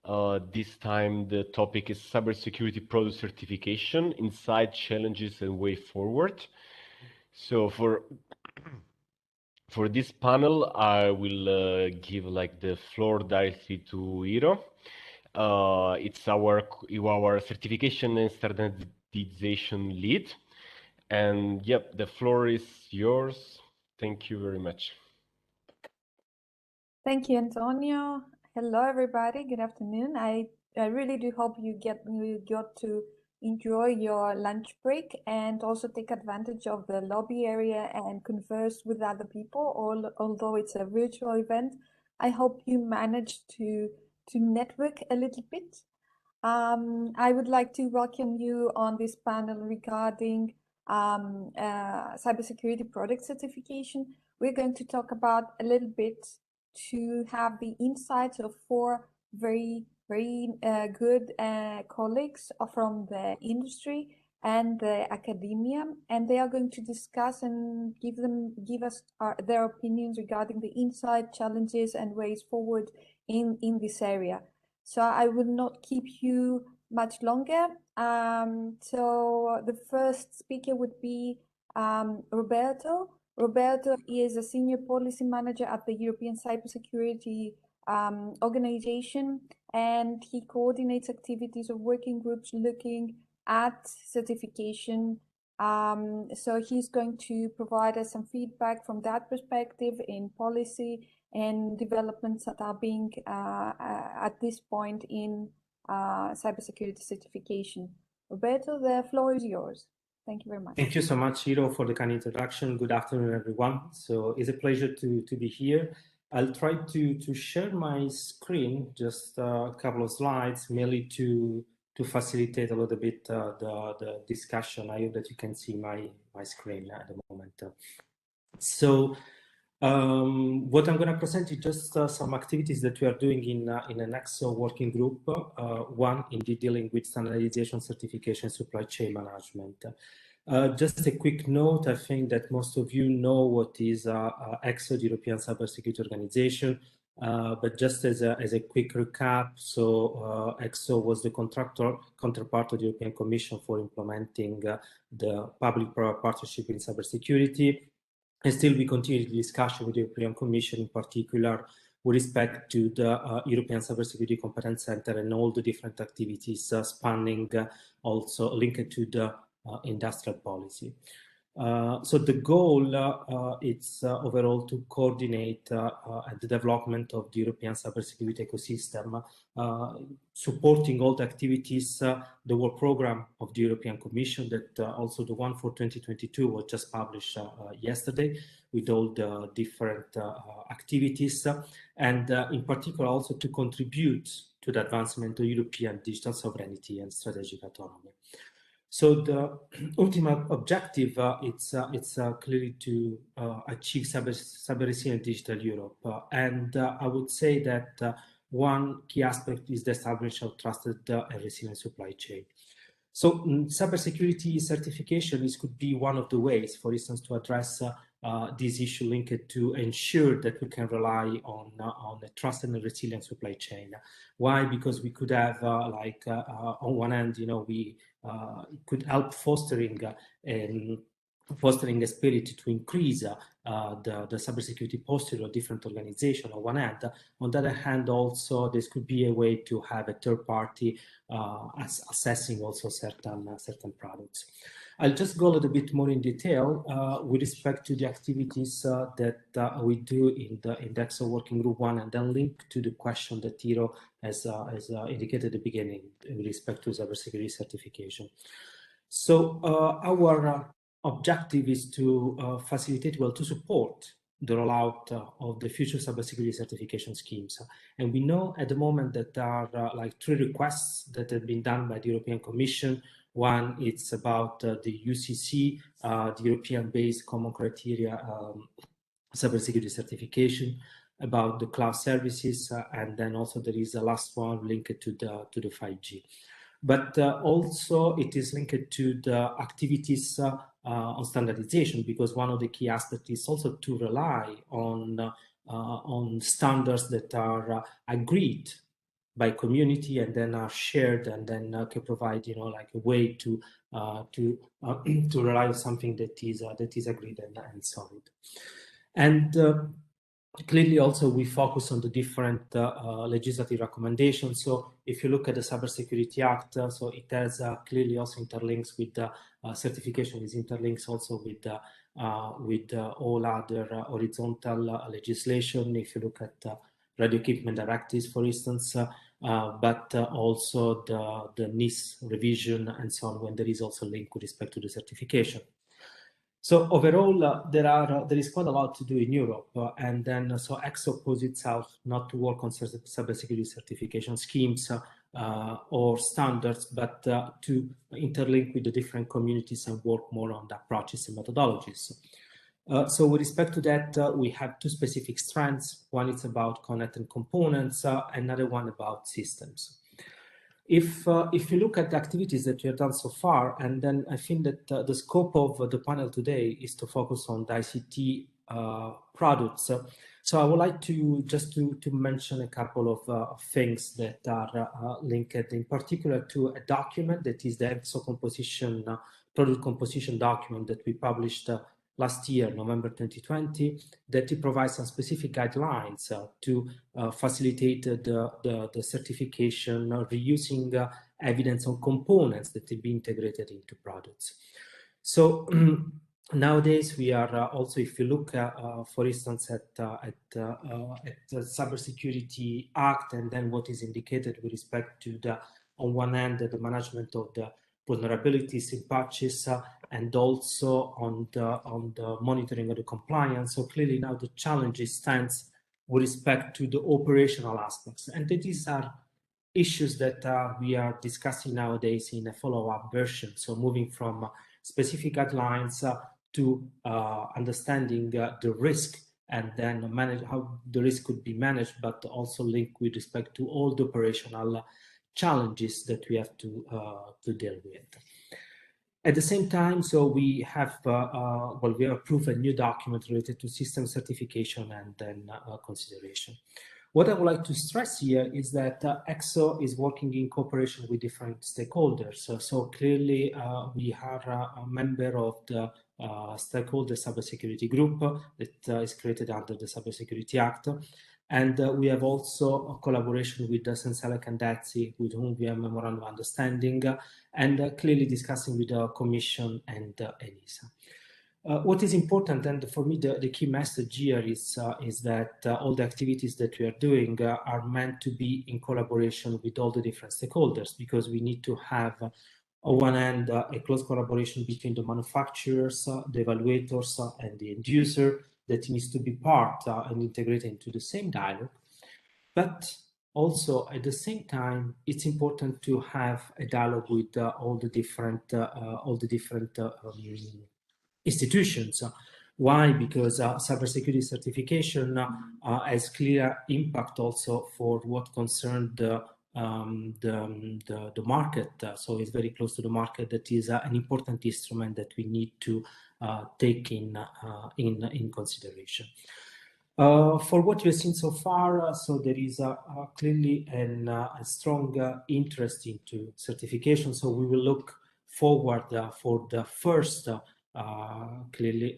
This time the topic is Cybersecurity Product Certification, Insight, Challenges and Way Forward. So for this panel, I will give the floor directly to Iro. It's our certification and standardization lead. And yep, the floor is yours. Thank you very much. Thank you, Antonio. Hello, everybody. Good afternoon. I really do hope you got to enjoy your lunch break and also take advantage of the lobby area and converse with other people. Although it's a virtual event, I hope you managed to network a little bit. I would like to welcome you on this panel regarding cybersecurity product certification. We're going to talk about a little bit to have the insights of four very good colleagues from the industry and the academia, and they are going to discuss and give us their opinions regarding the insight, challenges, and ways forward in this area. So I will not keep you much longer. So the first speaker would be Roberto. Roberto is a senior policy manager at the European Cybersecurity Organization, and he coordinates activities of working groups looking at certification. So he's going to provide us some feedback from that perspective in policy and developments that are being at this point in cybersecurity certification. Roberto, the floor is yours. Thank you very much. Thank you so much, Iro, for the kind introduction. Good afternoon, everyone. So it's a pleasure to be here. I'll try to share my screen, just a couple of slides, merely to facilitate a little bit the discussion. I hope that you can see my screen at the moment. So what I'm going to present is just some activities that we are doing in an ECSO working group. One, indeed, dealing with standardization, certification, supply chain management. Just a quick note, I think that most of you know what is ECSO, the European Cybersecurity Organization, but just as a quick recap, so ECSO was the counterpart of the European Commission for implementing the public-private partnership in cybersecurity. And still we continue the discussion with the European Commission, in particular with respect to the European Cybersecurity Competence Center and all the different activities spanning also linked to the industrial policy. So the goal is overall to coordinate the development of the European cybersecurity ecosystem, supporting all the activities, the work program of the European Commission, that also the one for 2022 was just published yesterday, with all the different activities, and in particular also to contribute to the advancement of European digital sovereignty and strategic autonomy. So the ultimate objective it's clearly to achieve cyber resilient digital Europe, and I would say that one key aspect is the establishment of trusted and resilient supply chain. So cybersecurity certification could be one of the ways, for instance, to address this issue linked to ensure that we can rely on a trusted and resilient supply chain. Why? Because we could have on one hand, we it could help fostering a spirit to increase the cybersecurity posture of different organizations on one hand. On the other hand, also, this could be a way to have a third party assessing also certain products. I'll just go a little bit more in detail with respect to the activities that we do in the ECSO Working Group 1, and then link to the question that Iro has indicated at the beginning with respect to cybersecurity certification. So our objective is to facilitate, to support the rollout of the future cybersecurity certification schemes. And we know at the moment that there are 3 requests that have been done by the European Commission. One, it's about the UCC, the European-based common criteria cybersecurity certification, about the cloud services, and then also there is a last one linked to the 5G. But also it is linked to the activities on standardization, because one of the key aspects is also to rely on standards that are agreed by community and then are shared and then can provide, you know, like a way to rely on something that is agreed and solid. And clearly also we focus on the different legislative recommendations. So if you look at the Cybersecurity Act, so it has clearly also interlinks with the certification is interlinks also with all other horizontal legislation. If you look at radio equipment directives, for instance, but also the NIS revision and so on, when there is also a link with respect to the certification. So overall, there is quite a lot to do in Europe, and then so ECSO poses itself not to work on cybersecurity certification schemes or standards, but to interlink with the different communities and work more on the approaches and methodologies. So with respect to that, we have two specific strands. One is about connect and components, another one about systems. If you look at the activities that we have done so far, and then I think that the scope of the panel today is to focus on the ICT products. So I would like to just to mention a couple of things that are linked in particular to a document that is the ECSO composition, product composition document that we published last year, November 2020, that it provides some specific guidelines to facilitate the certification, reusing evidence on components that will be integrated into products. So nowadays we are also, if you look, for instance, at the Cybersecurity Act, and then what is indicated with respect to the, on one hand, the management of the vulnerabilities in patches, and also on the monitoring of the compliance. So clearly now the challenge stands with respect to the operational aspects, and these are issues that we are discussing nowadays in a follow-up version. So moving from specific guidelines to understanding the risk, and then manage how the risk could be managed, but also linked with respect to all the operational challenges that we have to deal with. At the same time, so we have we have approved a new document related to system certification and then consideration. What I would like to stress here is that ECSO is working in cooperation with different stakeholders. So clearly, we are a member of the stakeholder cybersecurity group that is created under the Cybersecurity Act. And we have also a collaboration with Cascella and Hendrik, with whom we have a memorandum of understanding, and clearly discussing with the Commission and ENISA. What is important, and for me the key message here is that all the activities that we are doing are meant to be in collaboration with all the different stakeholders, because we need to have, on one hand, a close collaboration between the manufacturers, the evaluators, and the end user, that needs to be part and integrated into the same dialogue. But also, at the same time, it's important to have a dialogue with all the different institutions. Why? Because cybersecurity certification has clear impact also for what concerns the market. So it's very close to the market. That is an important instrument that we need to take in consideration. For what we've seen so far, so there is clearly a strong interest into certification. So we will look forward for the first clearly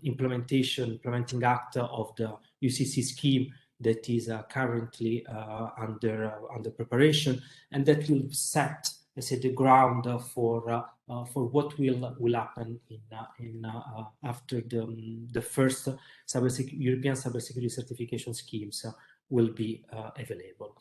implementing act of the UCC scheme that is currently under preparation, and that will set, let's say, the ground for what will happen after the first European cybersecurity certification schemes will be available.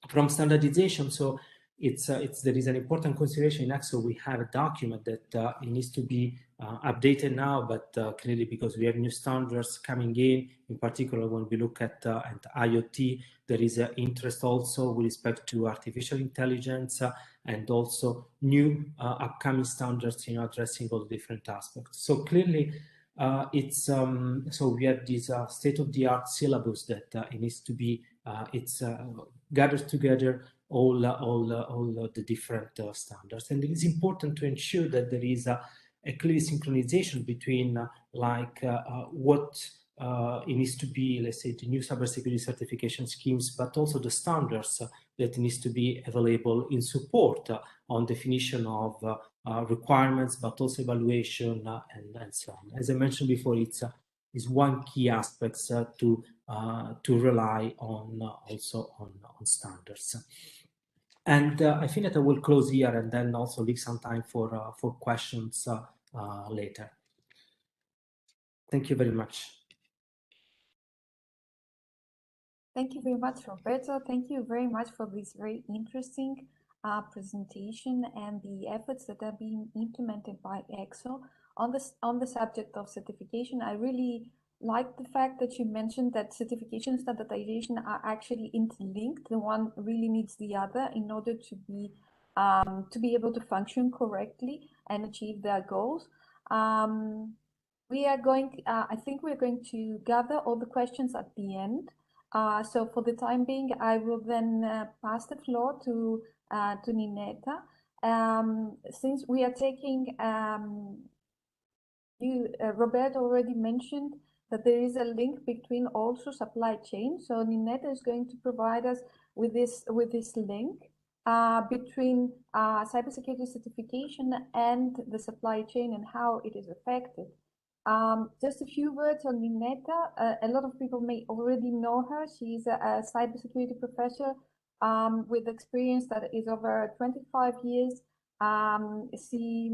From standardization, so there is an important consideration in ECSO. We have a document that it needs to be updated now, but clearly because we have new standards coming in particular when we look at IoT, there is an interest also with respect to artificial intelligence and also new upcoming standards in addressing all the different aspects. So clearly, so we have this state-of-the-art syllabus that it needs to be gathered together all the different standards, and it is important to ensure that there is a clear synchronization between what it needs to be, let's say, the new cybersecurity certification schemes, but also the standards that needs to be available in support on definition of requirements, but also evaluation and so on. As I mentioned before, it's is one key aspect to rely on also on standards. And I think that I will close here and then also leave some time for questions later. Thank you very much. Thank you very much, Roberto. Thank you very much for this very interesting presentation and the efforts that are being implemented by ECSO on the subject of certification. I really like the fact that you mentioned that certification and standardization are actually interlinked. The one really needs the other in order to be able to function correctly and achieve their goals. We are going. I think we're going to gather all the questions at the end. So for the time being, I will then pass the floor to Nineta. Since we are taking, Roberto already mentioned that there is a link between also supply chain. So Nineta is going to provide us with this link between cybersecurity certification and the supply chain and how it is affected. Just a few words on Nineta. A lot of people may already know her. She's a cybersecurity professor with experience that is over 25 years. She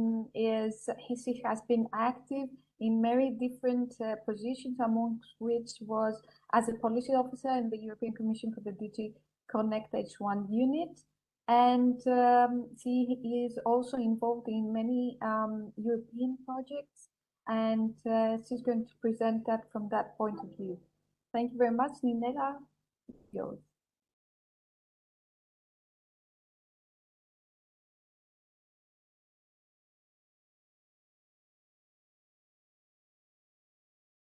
has been active in many different positions, amongst which was as a policy officer in the European Commission for the DG Connect H1 unit. And she is also involved in many European projects. And she's going to present that from that point of view. Thank you very much, Nineta. Yours.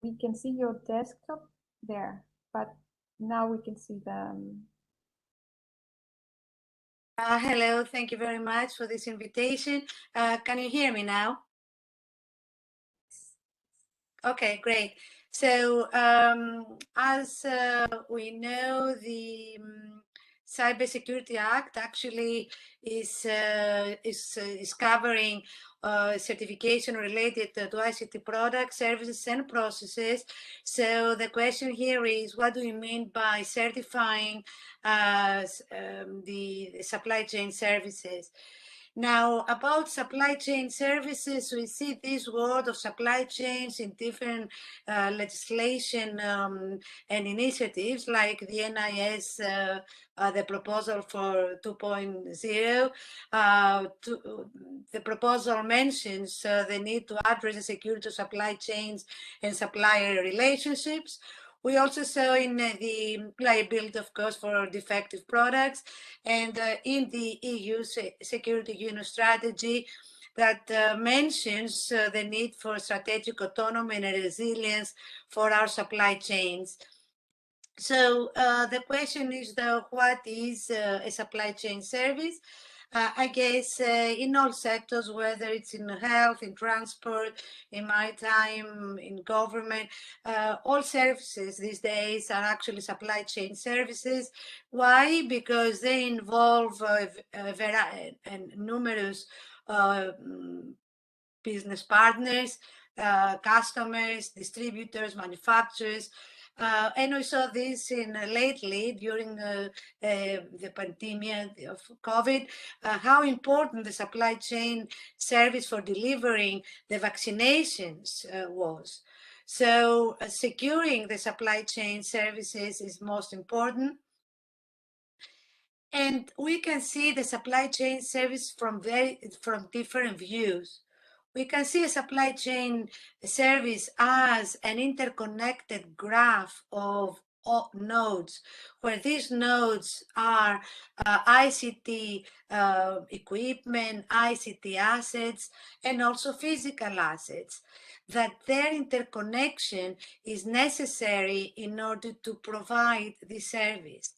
We can see your desktop there, but now we can see the... Hello, thank you very much for this invitation. Can you hear me now? Okay, great. So as we know, the Cybersecurity Act actually is covering certification related to ICT products, services, and processes. So the question here is, what do you mean by certifying the supply chain services? Now, about supply chain services, we see this word of supply chains in different legislation and initiatives, like the NIS, the proposal for 2.0. The proposal mentions the need to address the security of supply chains and supplier relationships. We also saw in the liability, of course, for defective products, and in the EU Security Union strategy that mentions the need for strategic autonomy and resilience for our supply chains. So the question is, though, what is a supply chain service? I guess in all sectors, whether it's in health, in transport, in maritime, in government, all services these days are actually supply chain services. Why? Because they involve numerous business partners, customers, distributors, manufacturers. And we saw this lately during the pandemic of COVID, how important the supply chain service for delivering the vaccinations was. So securing the supply chain services is most important. And we can see the supply chain service from different views. We can see a supply chain service as an interconnected graph of nodes, where these nodes are ICT equipment, ICT assets, and also physical assets, that their interconnection is necessary in order to provide this service.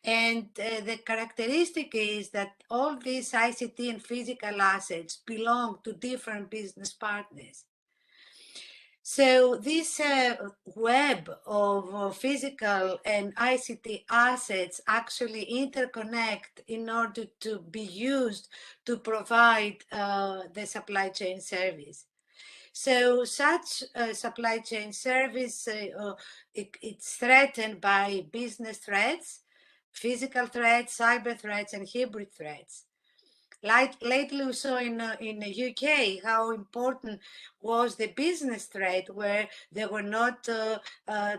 And the characteristic is that all these ICT and physical assets belong to different business partners. So this web of physical and ICT assets actually interconnect in order to be used to provide the supply chain service. So such supply chain service, it's threatened by business threats, physical threats, cyber threats, and hybrid threats. Lately, we saw in the UK how important was the business threat, where there were not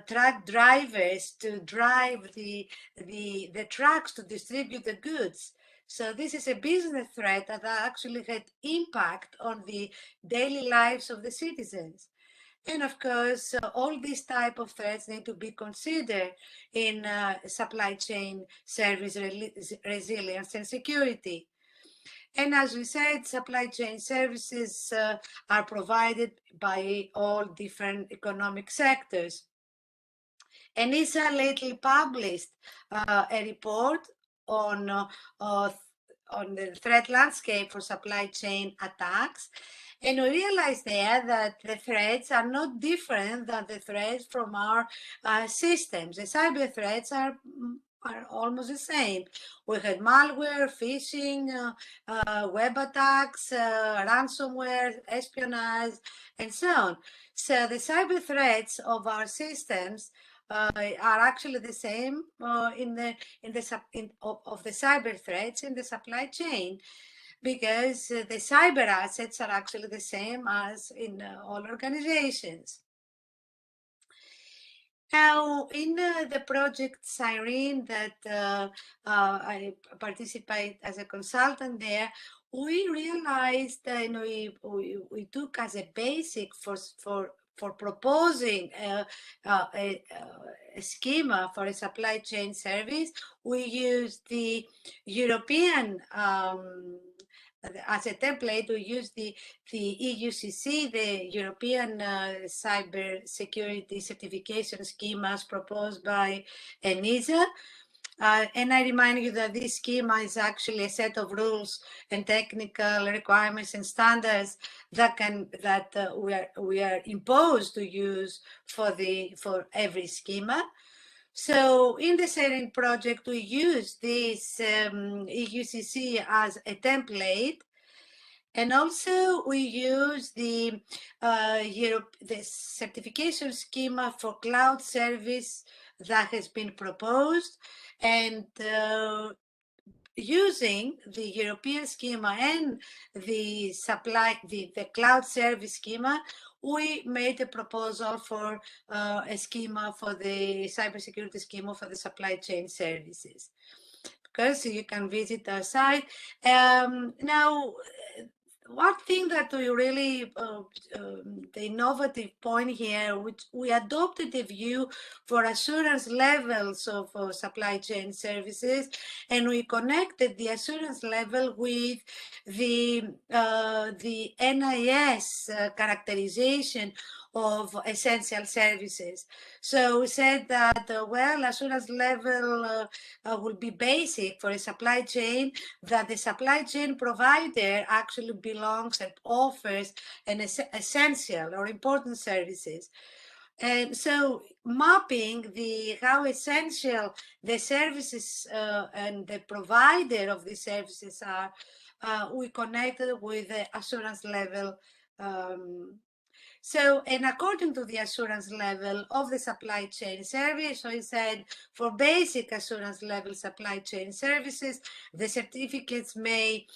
truck drivers to drive the trucks to distribute the goods. So this is a business threat that actually had impact on the daily lives of the citizens. And of course, all these type of threats need to be considered in supply chain service resilience and security. And as we said, supply chain services are provided by all different economic sectors. And ESA lately published a report on the threat landscape for supply chain attacks. And we realized there that the threats are not different than the threats from our systems. The cyber threats are almost the same. We had malware, phishing, web attacks, ransomware, espionage, and so on. So the cyber threats of our systems are actually the same of the cyber threats in the supply chain, because the cyber assets are actually the same as in all organizations. Now, in the project Cyrene that I participate as a consultant there, we realized and we took as a basic for proposing a schema for a supply chain service, we used the European as a template. We use the EUCC, the European Cybersecurity Certification schemas proposed by ENISA. And I remind you that this schema is actually a set of rules and technical requirements and standards that we are imposed to use for every schema. So in the Cyrene project, we use this EUCC as a template, and also we use the certification schema for cloud service that has been proposed, and using the European schema and the cloud service schema, we made a proposal for a schema for the cybersecurity schema for the supply chain services. Because you can visit our site. Now, one thing that we really, the innovative point here, which we adopted a view for assurance levels of supply chain services, and we connected the assurance level with the NIS characterization of essential services. So we said that, well, assurance level will be basic for a supply chain, that the supply chain provider actually belongs and offers an essential or important services. And so mapping how essential the services and the provider of the services are, we connected with the assurance level. So, and according to the assurance level of the supply chain service, so he said for basic assurance level supply chain services, the certificates may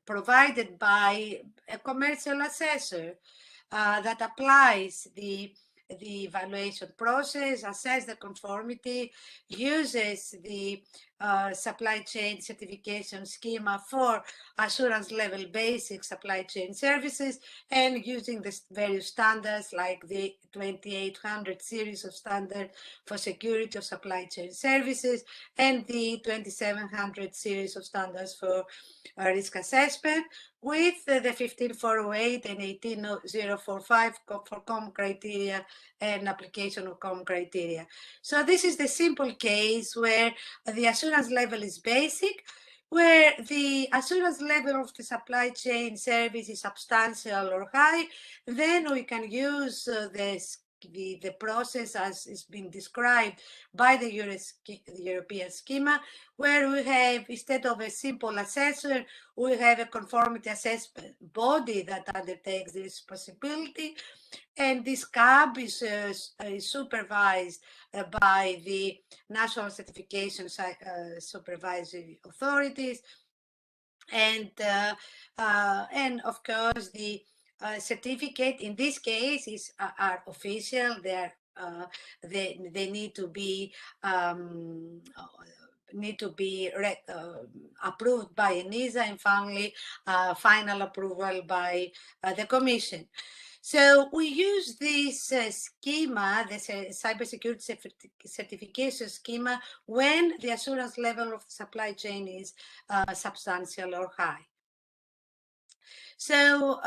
provided by a commercial assessor that applies the evaluation process, assess the conformity, uses the supply chain certification schema for assurance level basic supply chain services, and using the various standards like the 2800 series of standard for security of supply chain services and the 2700 series of standards for risk assessment, with the 15408 and 18045 for common criteria and application of common criteria. So this is the simple case where the assurance level is basic. where the assurance level of the supply chain service is substantial or high, then we can use the process as is being described by the European schema, where we have, instead of a simple assessor, we have a conformity assessment body that undertakes this responsibility. And this CAB is supervised by the national certification supervisory authorities. And of course, the certificate in this case are official. They need to be approved by ENISA, and finally final approval by the Commission. So we use this schema, this cybersecurity certification schema, when the assurance level of the supply chain is substantial or high. So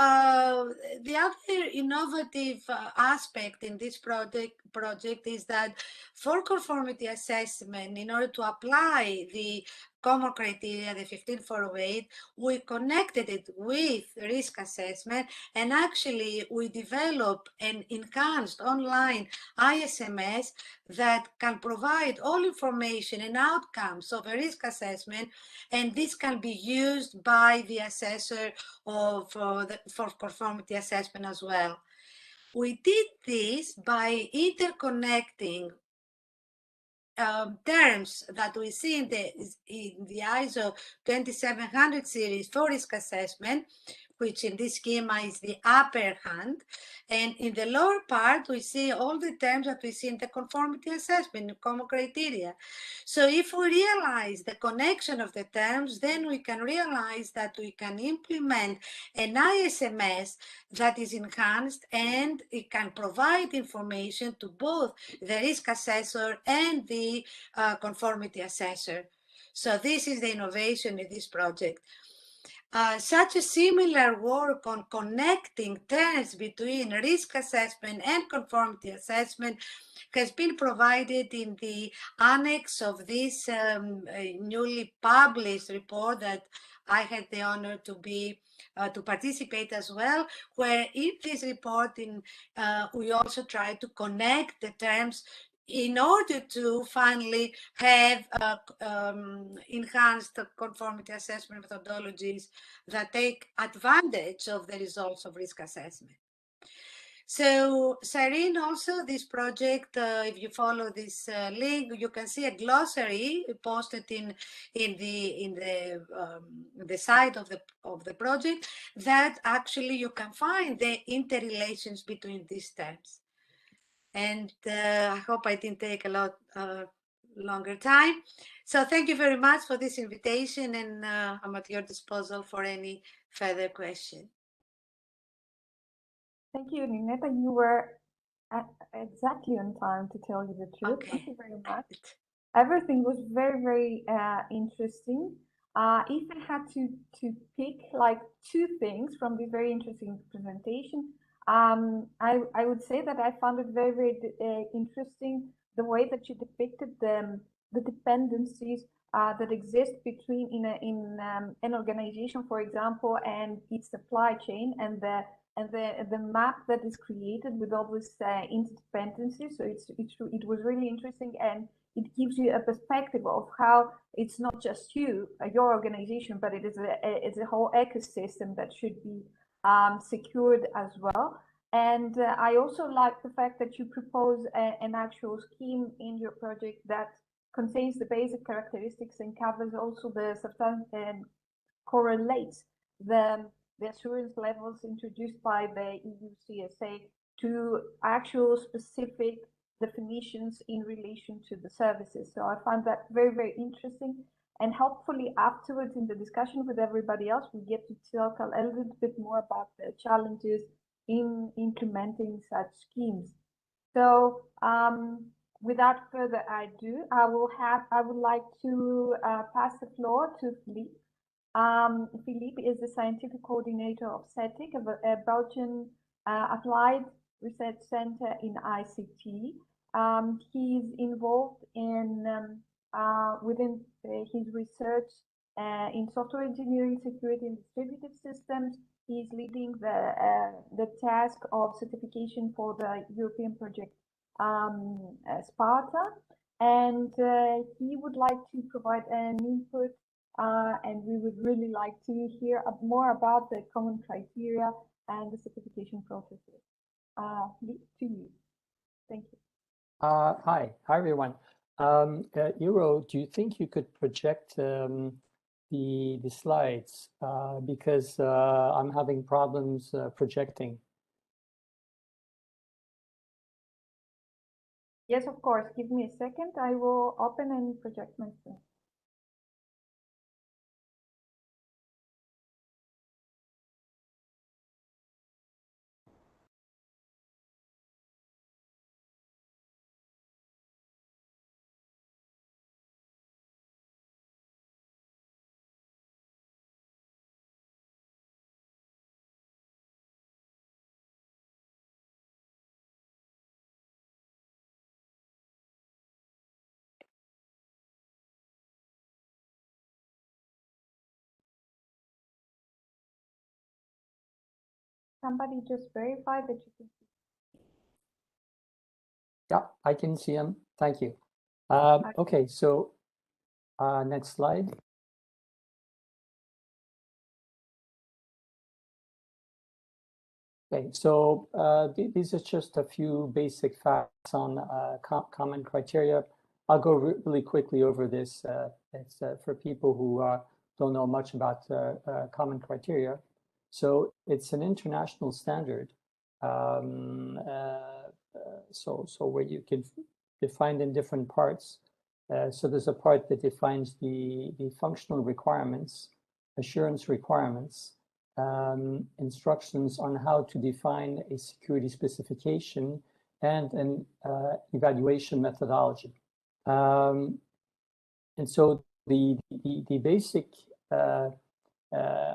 the other innovative aspect in this project is that for conformity assessment, in order to apply the common criteria, the 15408, we connected it with risk assessment, and actually we developed an enhanced online ISMS that can provide all information and outcomes of a risk assessment, and this can be used by the assessor for conformity assessment as well. We did this by interconnecting terms that we see in the ISO 2700 series for risk assessment, which in this schema is the upper hand. And in the lower part, we see all the terms that we see in the conformity assessment, common criteria. So if we realize the connection of the terms, then we can realize that we can implement an ISMS that is enhanced, and it can provide information to both the risk assessor and the conformity assessor. So this is the innovation in this project. Such a similar work on connecting terms between risk assessment and conformity assessment has been provided in the annex of this newly published report that I had the honor to participate as well, where in this report we also try to connect the terms in order to finally have enhanced conformity assessment methodologies that take advantage of the results of risk assessment. So Cyrene, also this project, if you follow this link, you can see a glossary posted in the site of the project, that actually you can find the interrelations between these terms. And I hope I didn't take a lot longer time. So thank you very much for this invitation, and I'm at your disposal for any further question. Thank you, Nineta. You were exactly on time, to tell you the truth. Okay. Thank you very much. Everything was very, very interesting. If I had to pick like two things from this very interesting presentation, I would say that I found it very, very interesting the way that you depicted the dependencies that exist between in an organization, for example, and its supply chain, and the map that is created with all these interdependencies. So it was really interesting, and it gives you a perspective of how it's not just your organization, but it is a whole ecosystem that should be secured as well. And I also like the fact that you propose an actual scheme in your project that contains the basic characteristics and covers also the substance and correlates the assurance levels introduced by the EU CSA to actual specific definitions in relation to the services. So I find that very, very interesting. And hopefully afterwards in the discussion with everybody else, we get to talk a little bit more about the challenges in implementing such schemes. So without further ado, I would like to pass the floor to Philippe. Philippe is the scientific coordinator of CETIC, a Belgian applied research center in ICT. He's involved in within his research in software engineering, security, and distributed systems. He's leading the task of certification for the European project Sparta, and he would like to provide an input, and we would really like to hear more about the common criteria and the certification processes. To you. Thank you. Hi everyone. Eero, do you think you could project the slides because I'm having problems projecting? Yes, of course. Give me a second. I will open and project my screen. Somebody just verify that you can see. Yeah, I can see them. Thank you. Okay, so next slide. Okay, so these are just a few basic facts on common criteria. I'll go really quickly over this. It's for people who don't know much about common criteria. So it's an international standard. So where you can define in different parts. So there's a part that defines the functional requirements, assurance requirements, instructions on how to define a security specification, and an evaluation methodology. And so the basic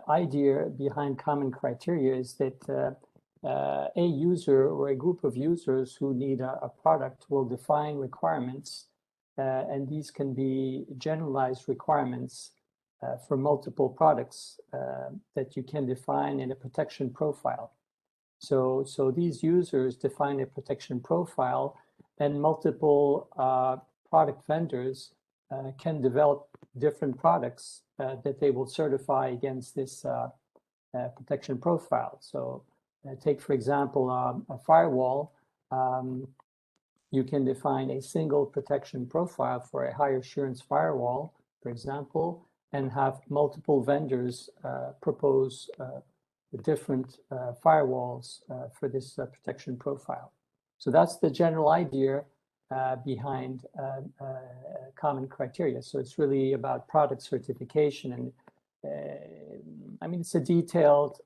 idea behind common criteria is that a user or a group of users who need a product will define requirements, and these can be generalized requirements for multiple products that you can define in a protection profile. So these users define a protection profile, and multiple product vendors can develop different products that they will certify against this protection profile. So take, for example, a firewall. You can define a single protection profile for a high assurance firewall, for example, and have multiple vendors propose different firewalls for this protection profile. So that's the general idea behind common criteria. So it's really about product certification, and I mean, it's a detailed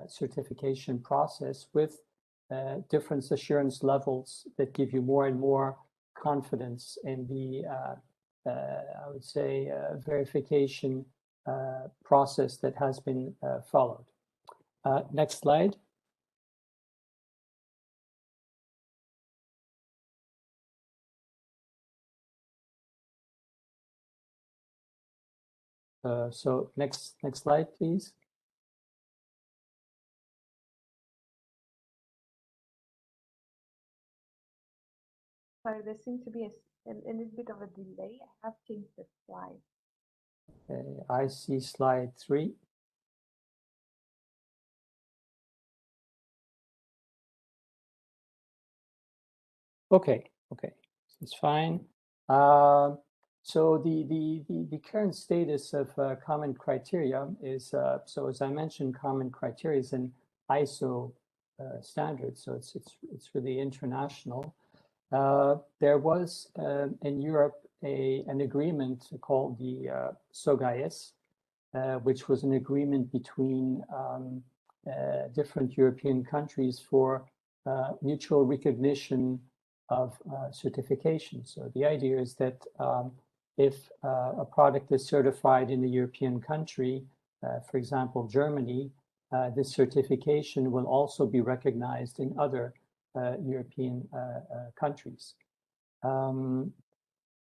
certification process with different assurance levels that give you more and more confidence in the I would say verification process that has been followed. Next slide. So next slide, please. Sorry, there seems to be a little bit of a delay. I have changed the slide. I see slide 3. Okay, it's fine. So the current status of common criteria is, so as I mentioned, common criteria is an ISO standard, so it's really international. There was in Europe an agreement called the SOGAES, which was an agreement between different European countries for mutual recognition of certification. So the idea is that if a product is certified in a European country, for example, Germany, this certification will also be recognized in other European countries.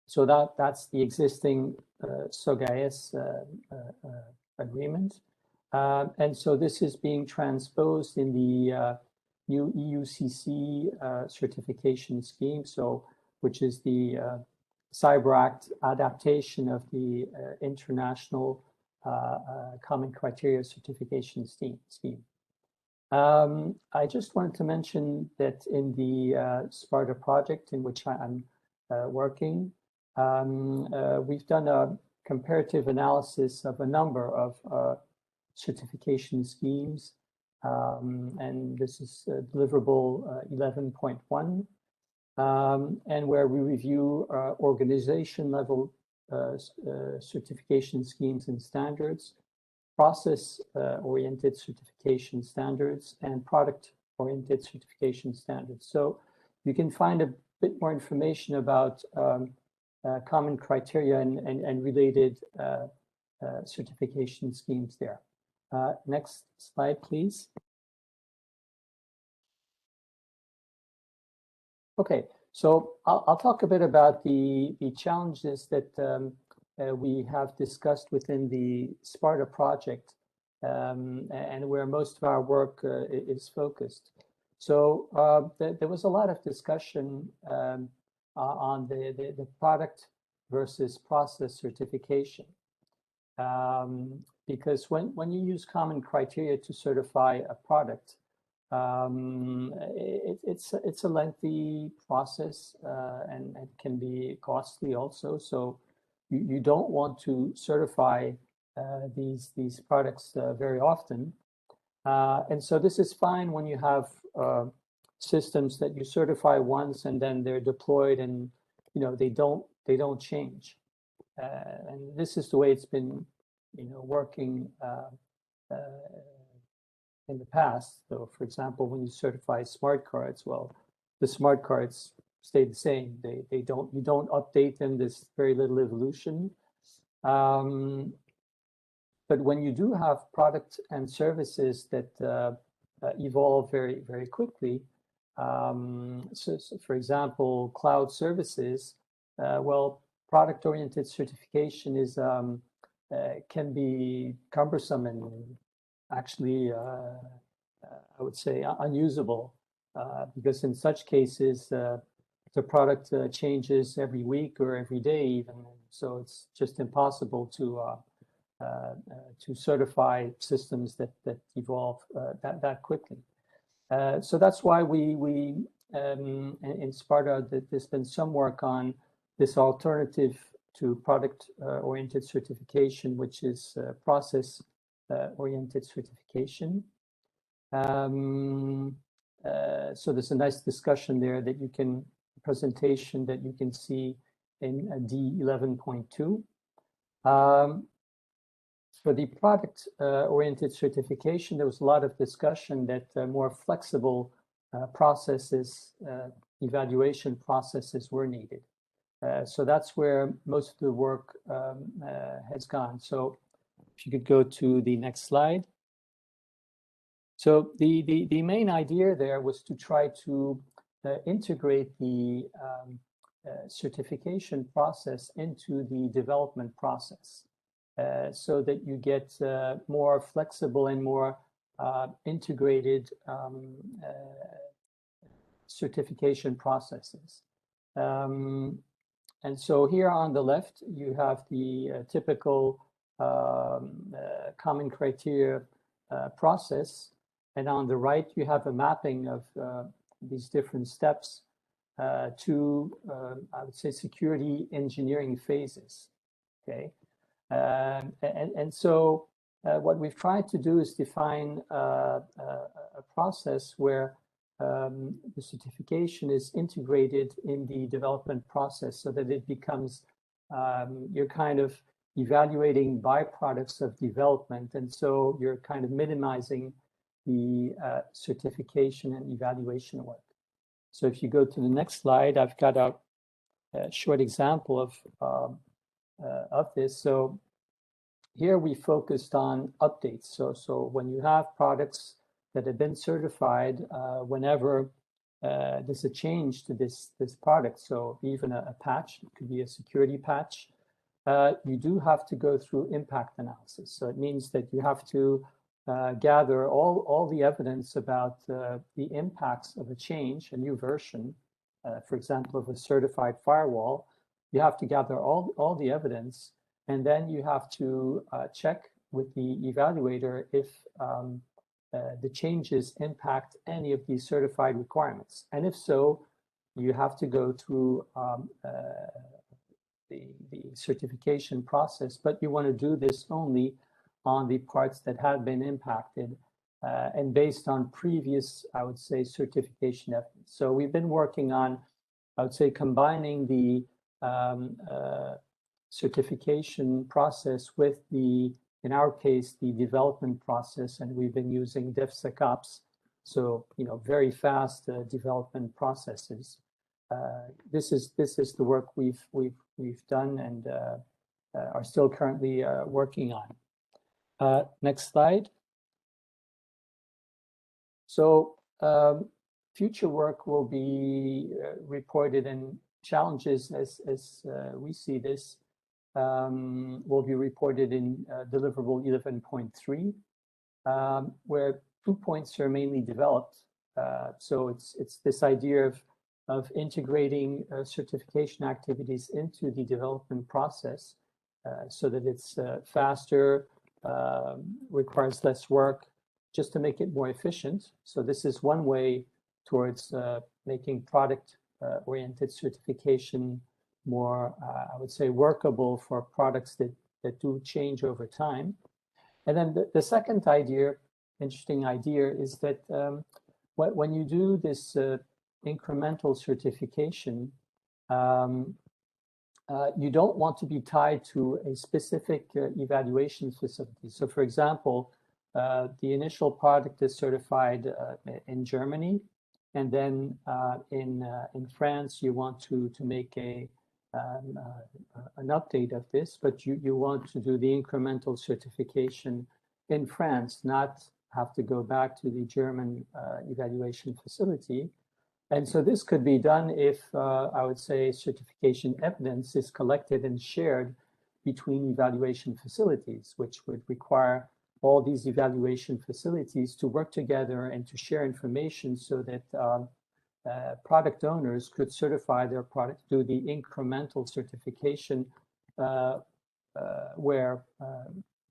So that's the existing SOGAS agreement. And so this is being transposed in the new EUCC certification scheme, so which is the Cyber Act adaptation of the International Common Criteria Certification scheme. I just wanted to mention that in the Sparta project in which I'm working, we've done a comparative analysis of a number of certification schemes, and this is deliverable 11.1, and where we review organization level certification schemes and standards, process-oriented certification standards, and product-oriented certification standards. So you can find a bit more information about common criteria and related certification schemes there. Next slide, please. Okay, so I'll talk a bit about the challenges that we have discussed within the Sparta project, and where most of our work is focused. So there was a lot of discussion on the product versus process certification, because when you use common criteria to certify a product, it's a lengthy process, and it can be costly also. So you don't want to certify these products very often, and so this is fine when you have systems that you certify once and then they're deployed, and they don't change, and this is the way it's been working in the past. So, for example, when you certify smart cards, well, the smart cards stay the same. You don't update them. There's very little evolution. But when you do have products and services that evolve very, very quickly, so for example, cloud services, well, product-oriented certification is can be cumbersome and actually, I would say, unusable, because in such cases, the product changes every week or every day even. So it's just impossible to certify systems that evolve that quickly. So that's why we in Sparta, there's been some work on this alternative to product-oriented certification, which is process-oriented certification. So there's a nice discussion there that presentation that you can see in D11.2. For the product-oriented certification, there was a lot of discussion that more flexible processes, evaluation processes were needed. So that's where most of the work has gone. So if you could go to the next slide. So the main idea there was to try to integrate the certification process into the development process, so that you get more flexible and more integrated certification processes. And so here on the left, you have the typical common criteria process. And on the right, you have a mapping of these different steps to, I would say, security engineering phases. Okay. And so what we've tried to do is define a process where the certification is integrated in the development process, so that it becomes, you're kind of evaluating byproducts of development. And so you're kind of minimizing the certification and evaluation work. So if you go to the next slide, I've got a short example of this. So here we focused on updates. So when you have products that have been certified, whenever there's a change to this product. So even a patch, it could be a security patch. You do have to go through impact analysis. So it means that you have to gather all the evidence about the impacts of a change, a new version, for example, of a certified firewall. You have to gather all the evidence, and then you have to check with the evaluator if the changes impact any of these certified requirements. And if so, you have to go through the certification process, but you want to do this only on the parts that have been impacted and based on previous, I would say, certification evidence. So we've been working on, I would say, combining the certification process with in our case, the development process, and we've been using DevSecOps, so very fast development processes. This is the work we've done and are still currently working on. Next slide. So future work will be reported, and challenges as we see this will be reported in deliverable 11.3, where 2 points are mainly developed. So it's this idea of integrating certification activities into the development process so that it's faster, requires less work, just to make it more efficient. So this is one way towards making product-oriented certification more, I would say, workable for products that do change over time. And then the second interesting idea, is that when you do this incremental certification, you don't want to be tied to a specific evaluation facility. So for example, the initial product is certified in Germany, and then in France, you want to make an update of this, but you want to do the incremental certification in France, not have to go back to the German evaluation facility. And so this could be done if, I would say, certification evidence is collected and shared between evaluation facilities, which would require all these evaluation facilities to work together and to share information so that product owners could certify their product, do the incremental certification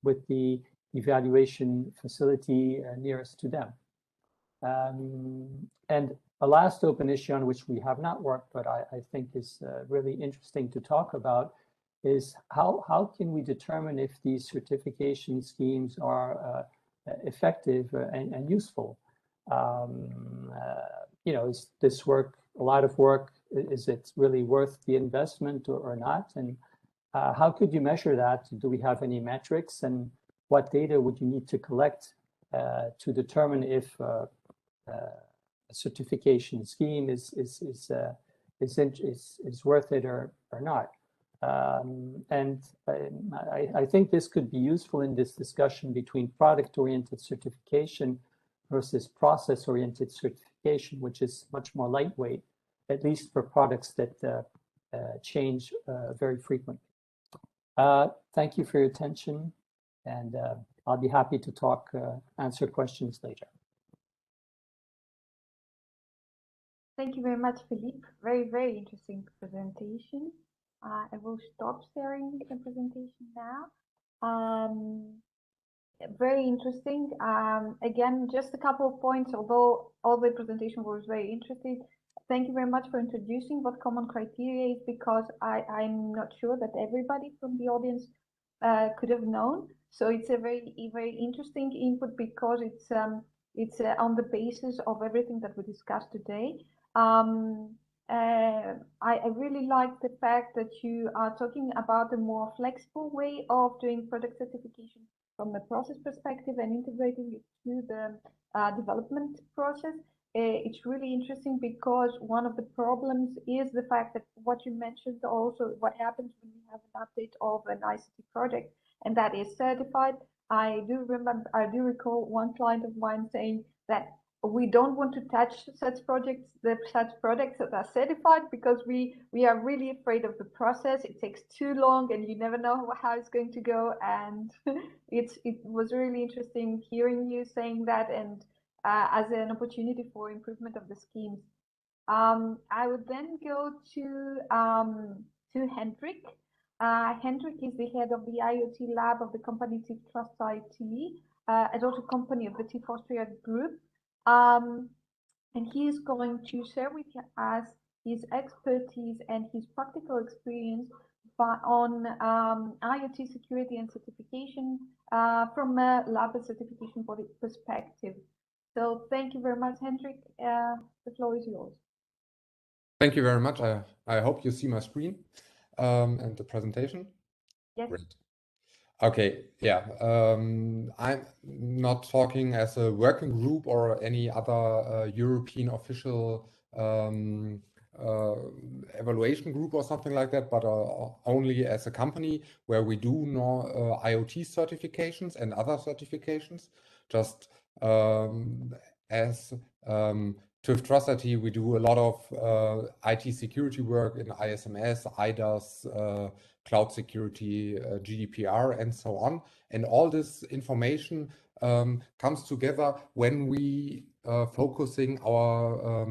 with the evaluation facility nearest to them. And a last open issue on which we have not worked, but I think is really interesting to talk about, is how can we determine if these certification schemes are effective and useful? Is this work a lot of work? Is it really worth the investment or not? And how could you measure that? Do we have any metrics? And what data would you need to collect to determine if a certification scheme is worth it or not? And I think this could be useful in this discussion between product-oriented certification versus process-oriented certification, which is much more lightweight, at least for products that change very frequently. Thank you for your attention, and I'll be happy to answer questions later. Thank you very much, Philippe. Very, very interesting presentation. I will stop sharing the presentation now. Very interesting. Again, just a couple of points, although all the presentation was very interesting. Thank you very much for introducing what common criteria is, because I'm not sure that everybody from the audience could have known. So it's a very, very interesting input, because it's on the basis of everything that we discussed today. I really like the fact that you are talking about a more flexible way of doing product certification from a process perspective and integrating it to the development process. It's really interesting, because one of the problems is the fact that what you mentioned also, what happens when you have an update of an ICT project and that is certified. I do recall one client of mine saying that, we don't want to touch such products that are certified, because we are really afraid of the process. It takes too long and you never know how it's going to go. And it was really interesting hearing you saying that, and as an opportunity for improvement of the schemes. I would then go to Hendrik. Hendrik is the head of the IoT lab of the company TIF Trust IT, a daughter company of the TIF Austria group. And he is going to share with us his expertise and his practical experience on IoT security and certification from a lab certification perspective. So thank you very much, Hendrik. The floor is yours. Thank you very much. I hope you see my screen and the presentation. Yes. Great. Okay, yeah. I'm not talking as a working group or any other European official evaluation group or something like that, but only as a company where we do IoT certifications and other certifications. Just as TÜV Trust IT, we do a lot of IT security work in ISMS, IDaaS, cloud security, GDPR, and so on. And all this information comes together when we focusing our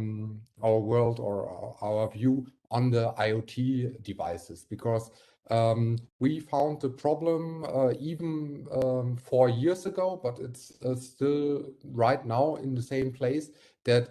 world or our view on the IoT devices, because we found the problem even 4 years ago, but it's still right now in the same place, that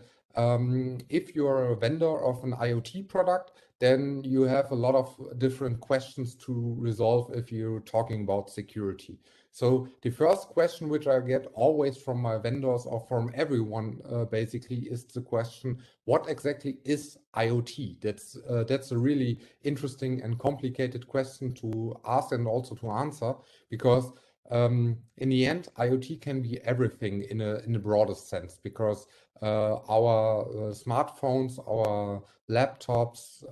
if you're a vendor of an IoT product, then you have a lot of different questions to resolve if you're talking about security. So the first question which I get always from my vendors or from everyone basically is the question, what exactly is IoT? That's a really interesting and complicated question to ask and also to answer, because in the end, IoT can be everything in a broadest sense, because our smartphones, our laptops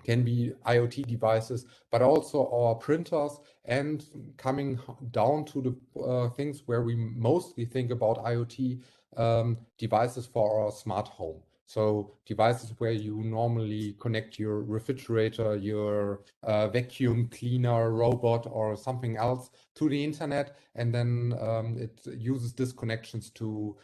can be IoT devices, but also our printers, and coming down to the things where we mostly think about IoT, devices for our smart home. So devices where you normally connect your refrigerator, your vacuum cleaner, robot, or something else to the internet, and then it uses these connections to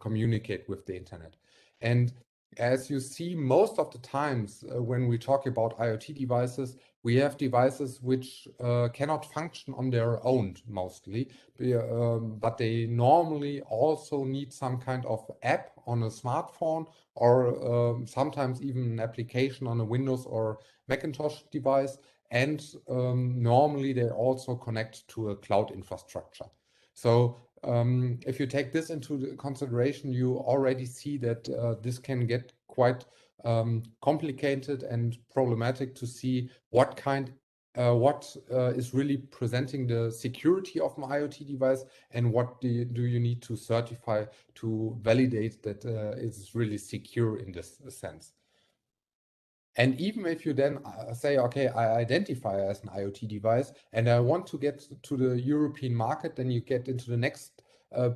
communicate with the internet. And as you see, most of the times when we talk about IoT devices, we have devices which cannot function on their own mostly, but they normally also need some kind of app on a smartphone, or sometimes even an application on a Windows or Macintosh device. And normally they also connect to a cloud infrastructure. So if you take this into consideration, you already see that this can get quite complicated and problematic to see what is really presenting the security of my IoT device, and what do you need to certify to validate that it's really secure in this sense. And even if you then say, okay, I identify as an IoT device and I want to get to the European market, then you get into the next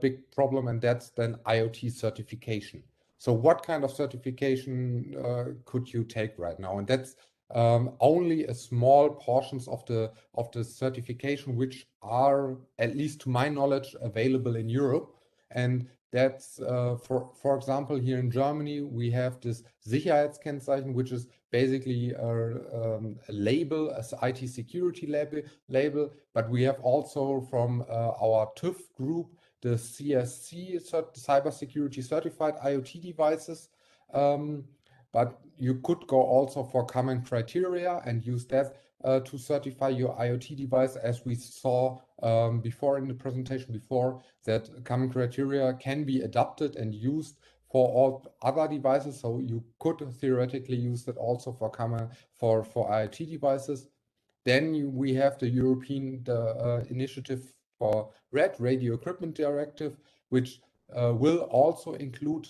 big problem, and that's then IoT certification. So what kind of certification could you take right now? And that's only a small portions of the certification which are, at least to my knowledge, available in Europe. And that's for example, here in Germany, we have this Sicherheitskennzeichen, which is basically a label, as IT security label. But we have also from our TÜV group the CSC, Cybersecurity Certified IoT devices. But you could go also for common criteria and use that to certify your IoT device, as we saw before in the presentation before, that common criteria can be adapted and used for all other devices. So you could theoretically use that also for IoT devices. Then we have the European initiative for RED, Radio Equipment Directive, which will also include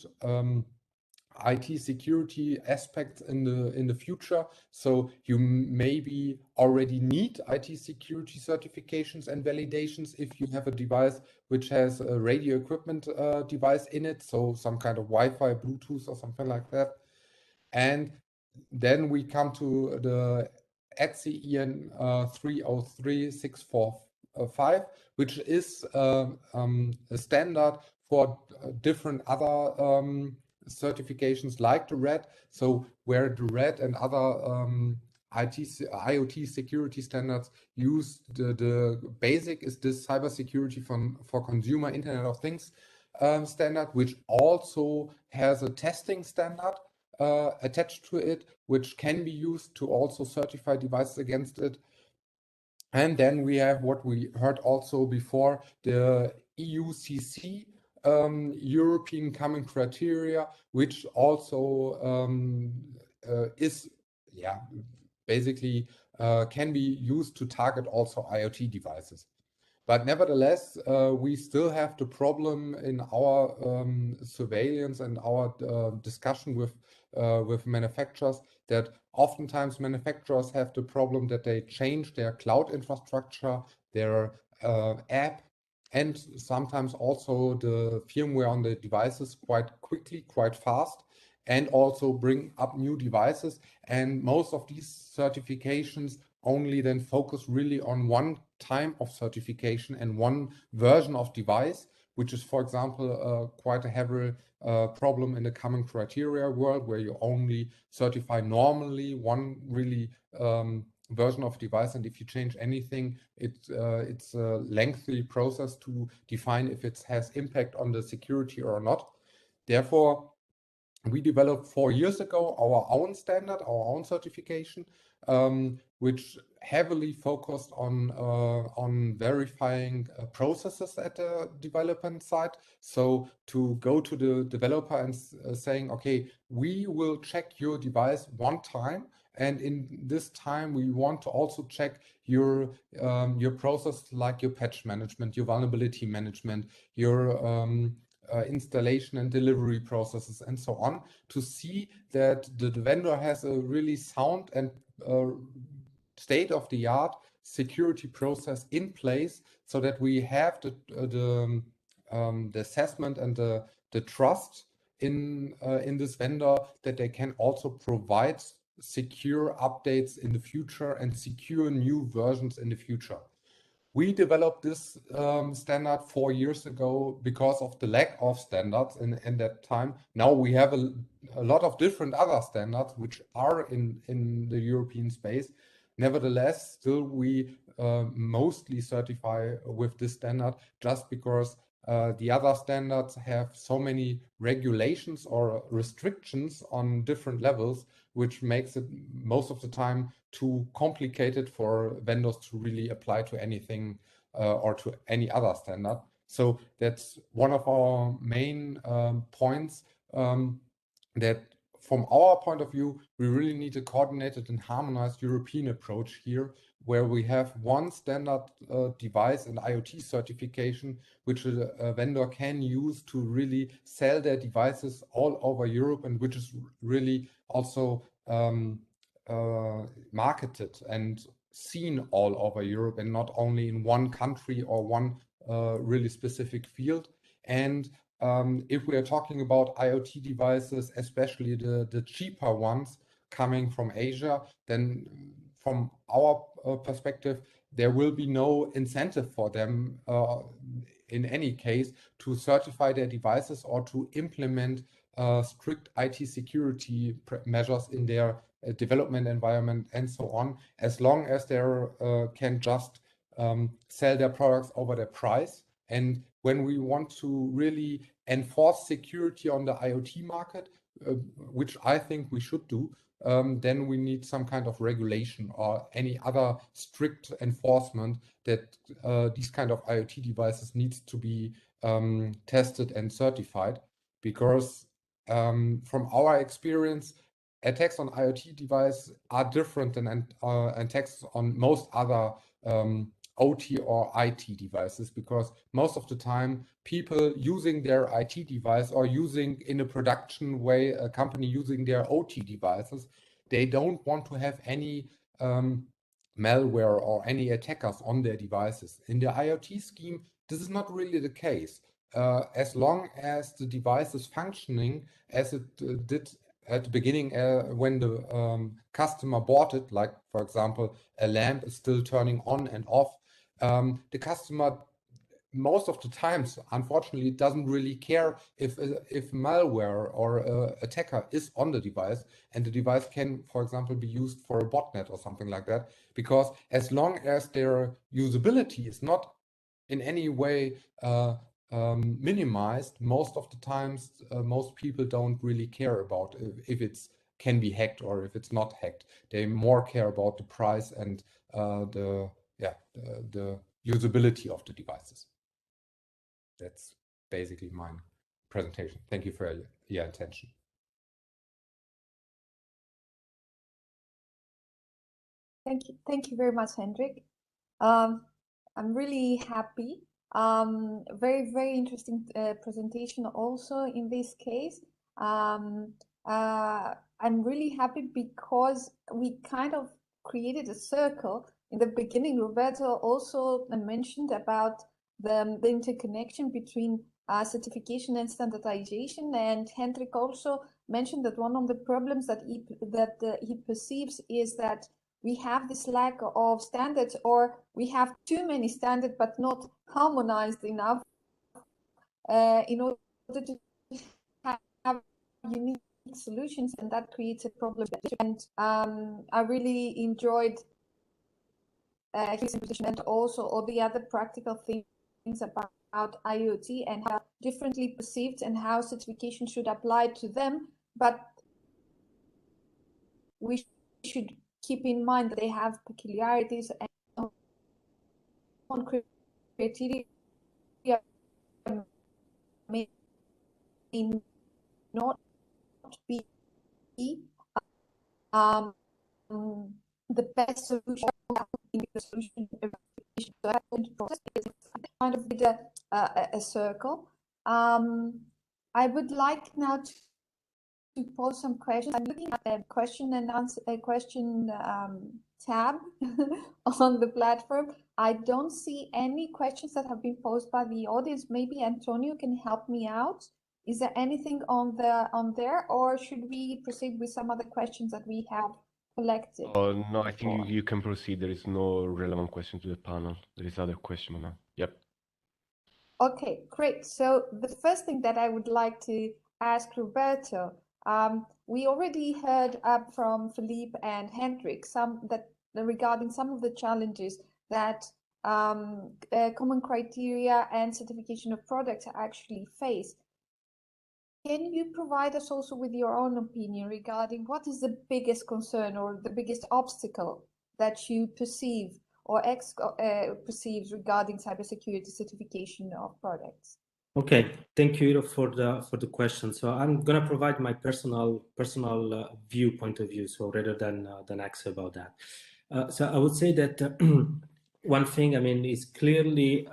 IT security aspects in the future. So you maybe already need IT security certifications and validations if you have a device which has a radio equipment device in it, so some kind of Wi-Fi, Bluetooth, or something like that. And then we come to the ECSO EN 303645, which is a standard for different other certifications like the RED. So where the RED and other IoT security standards use the basic is this cybersecurity for consumer Internet of Things standard, which also has a testing standard attached to it, which can be used to also certify devices against it. And then we have what we heard also before, the EUCC, European Common Criteria, which also is, basically can be used to target also IoT devices. But nevertheless, we still have the problem in our surveillance and our discussion with manufacturers that oftentimes manufacturers have the problem that they change their cloud infrastructure, their app, and sometimes also the firmware on the devices quite quickly, quite fast, and also bring up new devices. And most of these certifications only then focus really on one time of certification and one version of device, which is, for example, quite a heavy problem in the common criteria world, where you only certify normally one really version of device, and if you change anything, it's a lengthy process to define if it has impact on the security or not. Therefore, we developed 4 years ago our own standard, our own certification, which heavily focused on verifying processes at the development side. So to go to the developer and saying, okay, we will check your device one time, and in this time we want to also check your process, like your patch management, your vulnerability management, your installation and delivery processes, and so on, to see that the vendor has a really sound and state-of-the-art security process in place, so that we have the assessment and the trust in this vendor that they can also provide secure updates in the future and secure new versions in the future. We developed this standard 4 years ago because of the lack of standards in that time. Now we have a lot of different other standards which are in the European space. Nevertheless, still we mostly certify with this standard, just because the other standards have so many regulations or restrictions on different levels, which makes it most of the time too complicated for vendors to really apply to anything or to any other standard. So that's one of our main points, that from our point of view, we really need a coordinated and harmonized European approach here, where we have one standard device and IoT certification, which a vendor can use to really sell their devices all over Europe, and which is really also marketed and seen all over Europe, and not only in one country or one really specific field. And if we are talking about IoT devices, especially the cheaper ones coming from Asia, then from our perspective, there will be no incentive for them in any case to certify their devices or to implement strict IT security measures in their development environment and so on, as long as they can just sell their products over their price. And when we want to really enforce security on the IoT market, which I think we should do, then we need some kind of regulation or any other strict enforcement that these kind of IoT devices needs to be tested and certified. Because from our experience, attacks on IoT devices are different than attacks on most other OT or IT devices, because most of the time people using their IT device or using in a production way, a company using their OT devices, they don't want to have any malware or any attackers on their devices. In the IoT scheme, this is not really the case. As long as the device is functioning as it did at the beginning when the customer bought it, like for example, a lamp is still turning on and off, the customer most of the times, unfortunately, doesn't really care if malware or attacker is on the device, and the device can, for example, be used for a botnet or something like that, because as long as their usability is not in any way minimized, most of the times most people don't really care about if it's can be hacked or if it's not hacked. They more care about the price and the usability of the devices. That's basically my presentation. Thank you for your attention. Thank you very much, Hendrik. I'm really happy. Very interesting presentation also in this case. I'm really happy because we kind of created a circle. In the beginning, Roberto also mentioned about the interconnection between certification and standardization, and Hendrik also mentioned that one of the problems that he perceives is that we have this lack of standards, or we have too many standards but not harmonized enough in order to have unique solutions, and that creates a problem. And I really enjoyed his presentation, and also all the other practical things about IoT and how differently perceived and how certification should apply to them. But we should keep in mind that they have peculiarities, and on criteria may not be the best solution in the solution process. Is kind of a circle. I would like now to pose some questions. I'm looking at the question and answer tab on the platform. I don't see any questions that have been posed by the audience. Maybe Antonio can help me out. Is there anything on there, or should we proceed with some other questions that we have collected? No, I think you can proceed. There is no relevant question to the panel. There is other question now. Yep. Okay, great. So the first thing that I would like to ask Roberto, we already heard from Philippe and Hendrik regarding some of the challenges that common criteria and certification of products actually face. Can you provide us also with your own opinion regarding what is the biggest concern or the biggest obstacle that you perceive or perceives regarding cybersecurity certification of products? Okay, thank you for the question. So I'm gonna provide my personal point of view, so rather than ask about that. So I would say that one thing, I mean, is clearly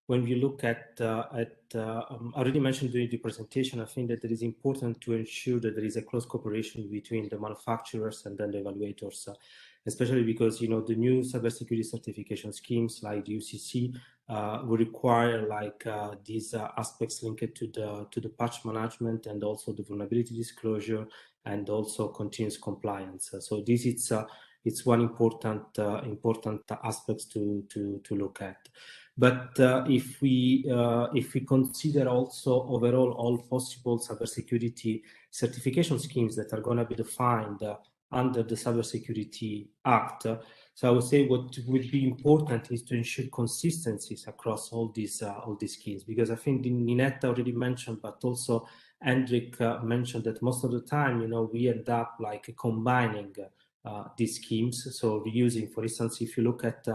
when you look at I already mentioned during the presentation, I think that it is important to ensure that there is a close cooperation between the manufacturers and then the evaluators, especially because, you know, the new cybersecurity certification schemes like the UCC will require like these aspects linked to the patch management and also the vulnerability disclosure and also continuous compliance. So this it's one important aspect to look at. But if we consider also overall all possible cybersecurity certification schemes that are going to be defined under the Cybersecurity Act, so I would say what would be important is to ensure consistencies across all these schemes, because I think Nineta already mentioned, but also Hendrik mentioned that most of the time, you know, we end up like combining these schemes. So reusing, for instance, if you look at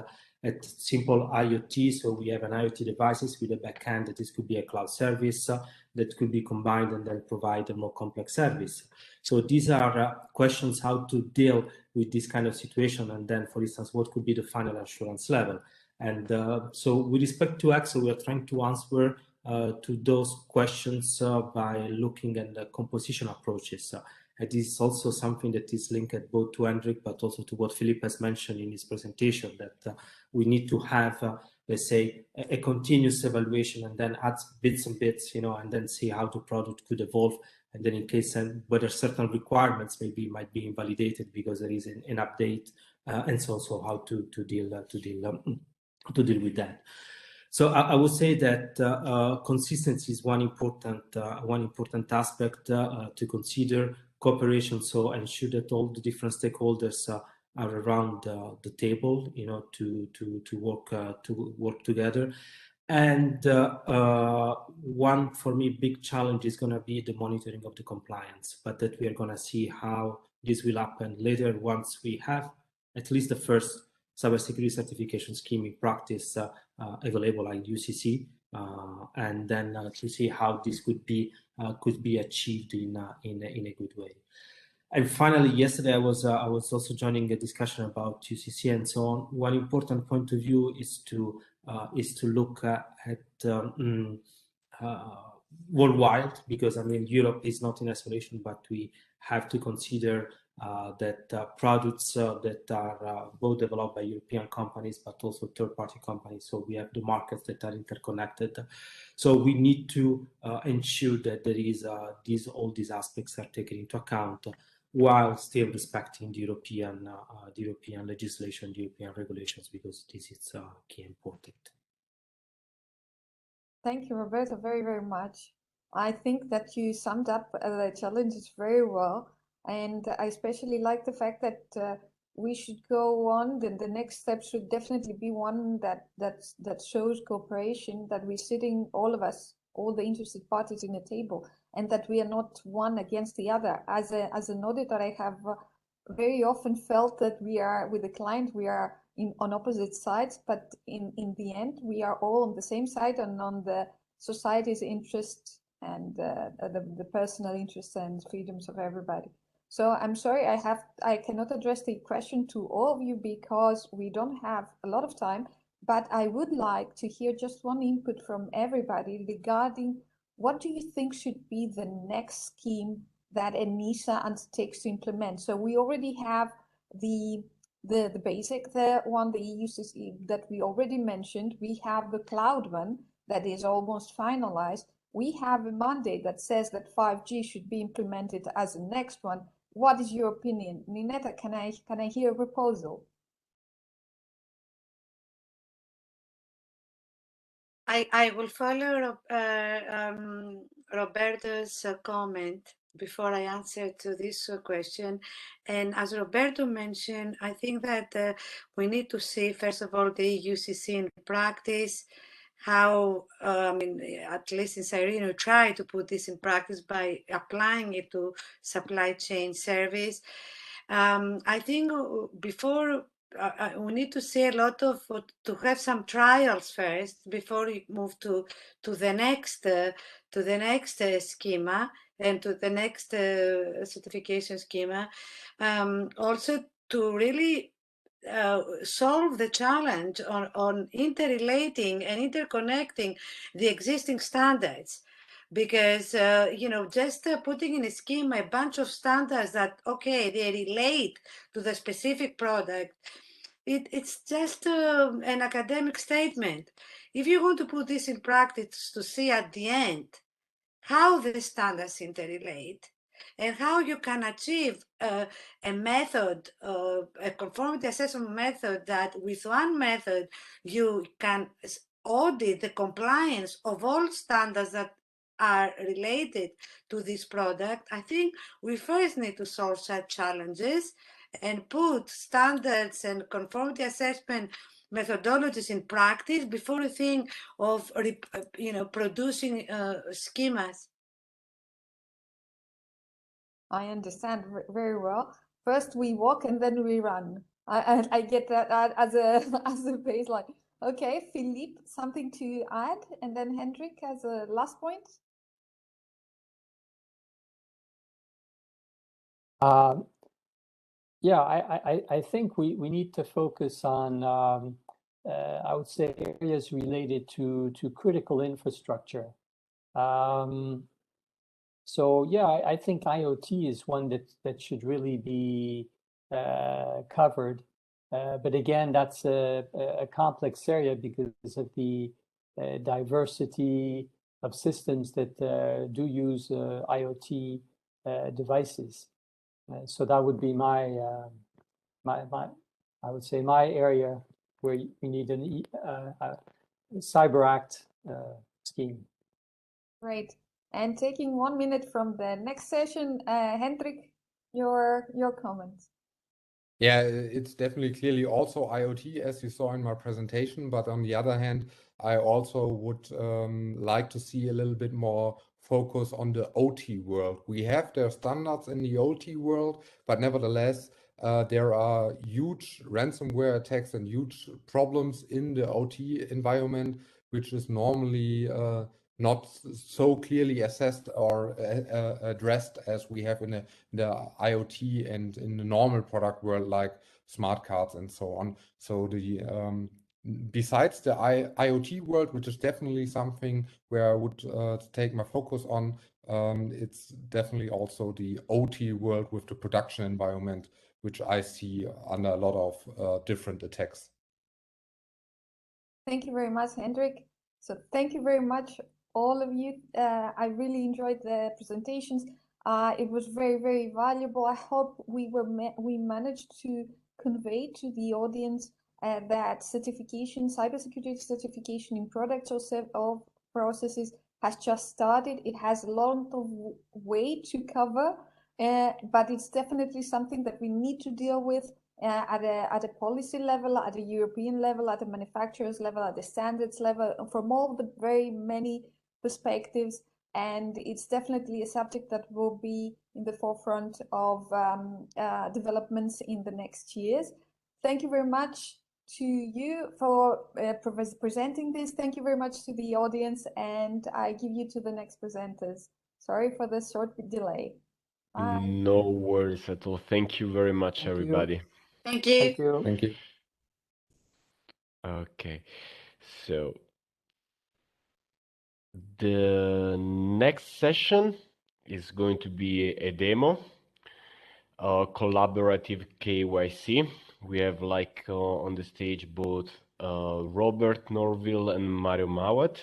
simple IoT, so we have an IoT devices with a backend that this could be a cloud service that could be combined and then provide a more complex service. So these are questions how to deal with this kind of situation, and then, for instance, what could be the final assurance level. And so with respect to ECSO, we are trying to answer to those questions by looking at the composition approaches. And this is also something that is linked both to Hendrik, but also to what Philippe has mentioned in his presentation, that we need to have, let's say, a continuous evaluation and then add bits and bits, and then see how the product could evolve. And then in case whether certain requirements might be invalidated because there is an update, and so also how to deal with that. So I would say that consistency is one important aspect to consider. Cooperation, so ensure that all the different stakeholders are around the table, to work together. And one, for me, big challenge is going to be the monitoring of the compliance, but that we are going to see how this will happen later once we have at least the first cybersecurity certification scheme in practice available like UCC, and then to see how this could be achieved in a good way. And finally, yesterday I was also joining a discussion about UCC and so on. One important point of view is to look at worldwide, because I mean Europe is not in isolation, but we have to consider that products that are both developed by European companies but also third-party companies. So we have the markets that are interconnected. So we need to ensure that there is all these aspects are taken into account while still respecting the European legislation, the European regulations, because this is key important. Thank you, Roberto, very, very much. I think that you summed up the challenges very well. And I especially like the fact that we should go on. The next step should definitely be one that shows cooperation, that we're sitting, all of us, all the interested parties in a table, and that we are not one against the other. As an auditor, I have very often felt that we are, with the client, we are on opposite sides, but in the end, we are all on the same side and on the society's interest and the personal interests and freedoms of everybody. So I'm sorry, I cannot address the question to all of you because we don't have a lot of time, but I would like to hear just one input from everybody regarding what do you think should be the next scheme that ENISA undertakes to implement. So we already have the basic, the one, the EUCC that we already mentioned. We have the cloud one that is almost finalized. We have a mandate that says that 5G should be implemented as the next one. What is your opinion? Nineta, can I hear a proposal? I will follow Roberto's comment before I answer to this question. And as Roberto mentioned, I think that we need to see, first of all, the UCC in practice, how, at least in Cyrene, try to put this in practice by applying it to supply chain service. I think before we need to see a lot of, to have some trials first before we move to the next schema and to the next certification schema. Also to really solve the challenge on interrelating and interconnecting the existing standards. Because, just putting in a scheme a bunch of standards that, okay, they relate to the specific product, it's just an academic statement. If you want to put this in practice to see at the end how the standards interrelate and how you can achieve a method, a conformity assessment method that with one method you can audit the compliance of all standards that are related to this product, I think we first need to solve such challenges and put standards and conformity assessment methodologies in practice before you think of producing schemas. I understand very well. First we walk and then we run. I get that as a baseline. Okay, Philippe, something to add, and then Hendrik as a last point. Yeah, I think we need to focus on I would say, areas related to critical infrastructure. So yeah, I think IoT is one that should really be covered. But again, that's a complex area because of the diversity of systems that do use IoT devices. So that would be my I would say my area where we need a Cyber Act scheme. Great. And taking 1 minute from the next session, Hendrik, your comments. Yeah, it's definitely clearly also IoT, as you saw in my presentation. But on the other hand, I also would like to see a little bit more focus on the OT world. We have their standards in the OT world, but nevertheless, there are huge ransomware attacks and huge problems in the OT environment, which is normally not so clearly assessed or addressed as we have in the IoT and in the normal product world, like smart cards and so on. So the besides the IoT world, which is definitely something where I would take my focus on, it's definitely also the OT world with the production environment, which I see under a lot of different attacks. Thank you very much, Hendrik. So thank you very much, all of you. I really enjoyed the presentations. It was very, very valuable. I hope we managed to convey to the audience that certification, cybersecurity certification in products or processes has just started. It has a lot of way to cover, but it's definitely something that we need to deal with at a policy level, at a European level, at a manufacturer's level, at the standards level, from all the very many perspectives. And it's definitely a subject that will be in the forefront of developments in the next years. Thank you very much to you for presenting this. Thank you very much to the audience, and I give you to the next presenters. Sorry for the short delay. Bye. No worries at all. Thank you very much, Thank you. everybody. Thank you. Thank you. Thank you. Okay, so the next session is going to be a demo, collaborative KYC. We have on the stage both Robert Norville and Mario Mawat.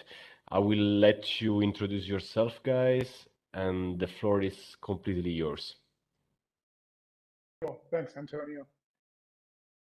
I will let you introduce yourself, guys, and the floor is completely yours. Thanks, Antonio.